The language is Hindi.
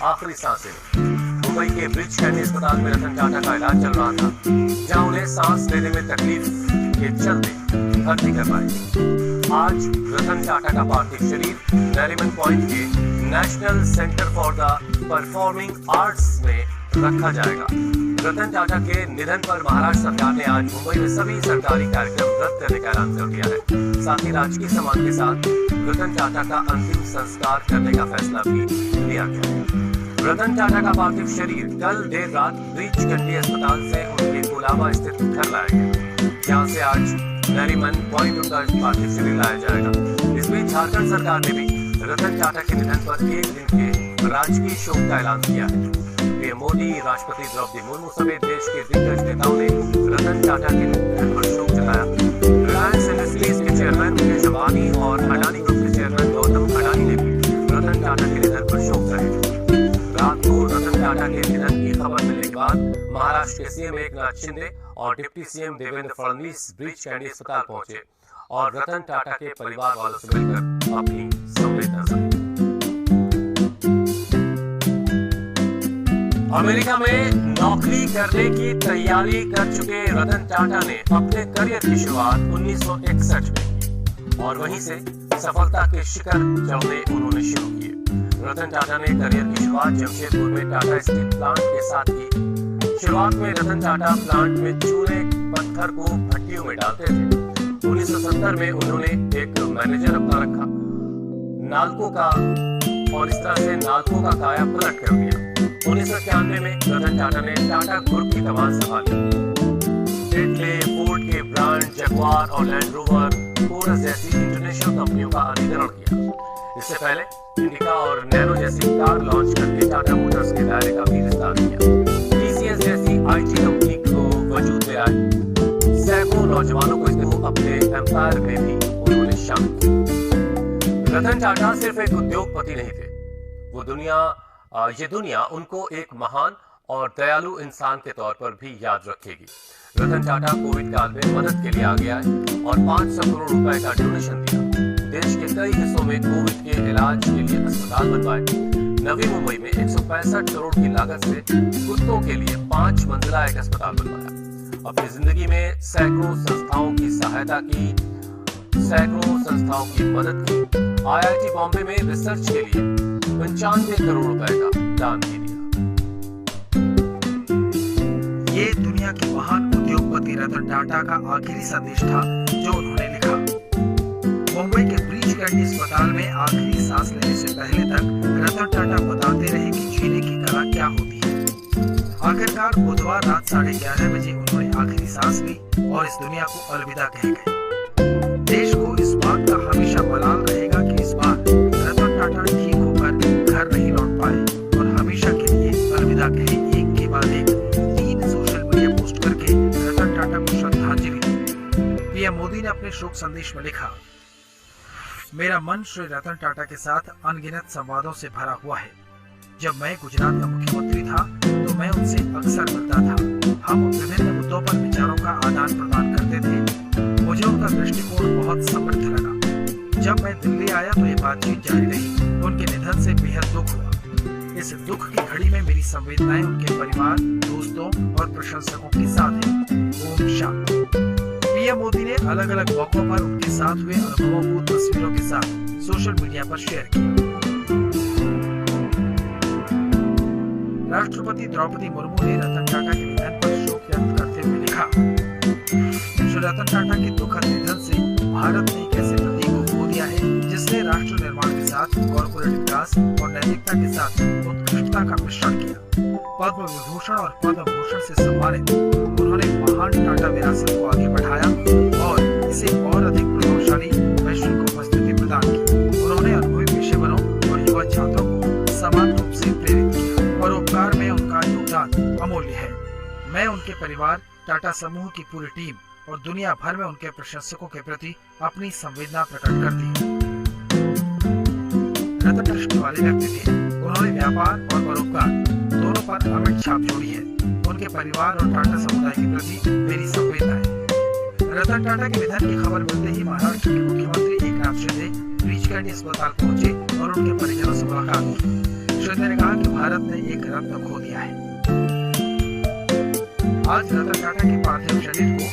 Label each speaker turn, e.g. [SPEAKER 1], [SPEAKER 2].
[SPEAKER 1] आखिरी सांसें ली। मुंबई के ब्रीच कैंडी अस्पताल में रतन टाटा का इलाज चल रहा था, जहां उन्हें सांस लेने में तकलीफ के चलते भर्ती करवाई। आज रतन टाटा का पार्थिव शरीर नरीमन पॉइंट के national centre for the performing arts में रखा जाएगा। रतन टाटा के निधन पर महाराष्ट्र सरकार ने आज मुंबई में सभी सरकारी कार्यक्रम रद्द करने का ऐलान कर दिया है। साथ ही राजकीय सम्मान के साथ रतन टाटा का अंतिम संस्कार करने का फैसला भी लिया गया है। रतन टाटा का पार्थिव शरीर कल देर रात ब्रीच कैंडी अस्पताल से उनके कोलाबा स्थित घर लाया गया, जहां से आज नरीमन पॉइंट उनका पार्थिव शरीर लाया जाएगा। इस बीच झारखंड सरकार ने भी रतन टाटा के निधन पर एक दिन के राजकीय शोक का ऐलान किया है। पीएम मोदी, राष्ट्रपति द्रौपदी मुर्मू समेत देश के दिग्गज नेताओं ने रतन टाटा के निधन पर शोक जताया। रिलायंस इंडस्ट्रीज के चेयरमैन मुकेश अंबानी और अडानी ग्रुप के चेयरमैन गौतम अडानी ने भी रतन टाटा के निधन पर शोक जाहिर। रात को रतन टाटा के निधन की खबर मिलने के बाद महाराष्ट्र के सीएम एकनाथ शिंदे और deputy CM Devendra Fadnavis breach candy अस्पताल पहुंचे और रतन टाटा के परिवार वालों से मिलकर अपनी संवेदना जताई। अमेरिका में नौकरी करने की तैयारी कर चुके रतन टाटा ने अपने करियर की शुरुआत 1961 में की और वहीं से सफलता के शिखर चढ़ने उन्होंने शुरू किए। रतन टाटा ने करियर की शुरुआत जमशेदपुर में टाटा स्टील प्लांट के साथ की। शुरुआत में रतन टाटा प्लांट में चूने पत्थर को भट्टियों में डालते थे। 1970 में उन्होंने एक मैनेजर अपना रखा नालको का और इस तरह से नालको का काया पलट कर दिया। 1991 में रतन टाटा ने टाटा ग्रुप की कमान संभाली। टेटले, फोर्ड के ब्रांड जगुआर और लैंड रोवर, कोरस जैसी इंटरनेशनल कंपनियों का अधिग्रहण किया। इससे पहले इंडिका और नैनो जैसी कार लॉन्च करके टाटा मोटर्स के दायरे का भी विस्तार किया। टीसीएस जैसी आईटी कंपनी को वजूद में आई। सैकड़ों नौजवानों को अपने एम्पायर में भी उन्होंने शामिल किया। रतन टाटा सिर्फ एक उद्योगपति नहीं थे, ये दुनिया उनको एक महान और दयालु इंसान के तौर पर भी याद रखेगी। रतन टाटा कोविड काल में मदद के लिए आगे आए और 500 करोड़ रुपए का डोनेशन दिया। देश के कई हिस्सों में कोविड के इलाज के लिए अस्पताल बनवाए। नवी मुंबई में 165 करोड़ की लागत से कुत्तों के लिए 5 मंजिला एक अस्पताल बनवाया। अपनी जिंदगी में सैकड़ों संस्थाओं की सहायता की, सैकड़ों संस्थाओं की मदद की। IIT बॉम्बे में रिसर्च के लिए 95 करोड़ रुपए का दान भी दिया।
[SPEAKER 2] ये दुनिया के महान उद्योगपति रतन टाटा का आखिरी संदेश था जो उन्होंने लिखा। मुंबई के ब्रीच कैंडी अस्पताल में आखिरी सांस लेने से पहले तक रतन टाटा बताते रहे कि जीने की कला क्या होती है। आखिरकार बुधवार रात 11:30 बजे उन्होंने आखिरी सांस ली और इस दुनिया को अलविदा कह गए। देश को इस बात का हमेशा मलाल रहेगा कि इस बार रतन टाटा ठीक होकर घर नहीं लौट पाए और हमेशा के लिए अलविदा कहे। एक के बाद एक 3 सोशल मीडिया पोस्ट करके रतन टाटा को श्रद्धांजलि दी। पीएम मोदी ने अपने शोक संदेश में लिखा, मेरा मन श्री रतन टाटा के साथ अनगिनत संवादों से भरा हुआ है। जब मैं गुजरात का मुख्यमंत्री था तो मैं उनसे अक्सर मिलता था। हम विभिन्न मुद्दों पर विचारों का आदान प्रदान करते थे। मुझे उनका दृष्टिकोण बहुत समृद्ध लगा। जब मैं दिल्ली आया तो ये बातचीत जारी रही। उनके निधन से बेहद दुख हुआ। इस दुख की घड़ी में मेरी संवेदनाएं उनके परिवार, दोस्तों और प्रशंसकों के साथ हैं। ओम शांति। पीएम मोदी ने अलग अलग मौकों पर उनके साथ हुए अनुभवों को तस्वीरों के साथ सोशल मीडिया पर शेयर किया। राष्ट्रपति द्रौपदी मुर्मू ने रतन टाटा के निधन पर शोक व्यक्त करते हुए लिखा, श्री रतन टाटा के दुखद निधन से भारत ने एक ऐसे प्रतीक को खो दिया है जिसने राष्ट्र निर्माण के साथ कॉर्पोरेट विकास और नैतिकता के साथ उत्कृष्टता का मिश्रण किया। पद्म विभूषण और पद्म भूषण से सम्मानित उन्होंने महान टाटा विरासत को आगे बढ़ाया और इसे और अधिक प्रभावशाली वैश्विक उपस्थिति प्रदान की। उन्होंने अनुभवी पेशेवरों और युवा छात्रों को समान रूप से प्रेरित किया। परोपकार में उनका योगदान अमूल्य है। मैं उनके परिवार, टाटा समूह की पूरी टीम और दुनिया भर में उनके प्रशंसकों के प्रति अपनी संवेदना प्रकट करती हूँ। रतन दृष्टि वाले व्यक्ति थे। उन्होंने व्यापार और परोपकार दोनों पर अमिट छाप छोड़ी है। उनके परिवार और टाटा समुदाय के प्रति मेरी संवेदना है। रतन टाटा के निधन की खबर मिलते ही महाराष्ट्र के मुख्यमंत्री एकनाथ शिंदे ब्रीच कैंडी अस्पताल पहुंचे और उनके परिजनों से मुलाकात की। हर्षवर्धन ने कहा कि भारत ने एक रत्न खो दिया है। आज रतन टाटा के पार्थिव शरीर को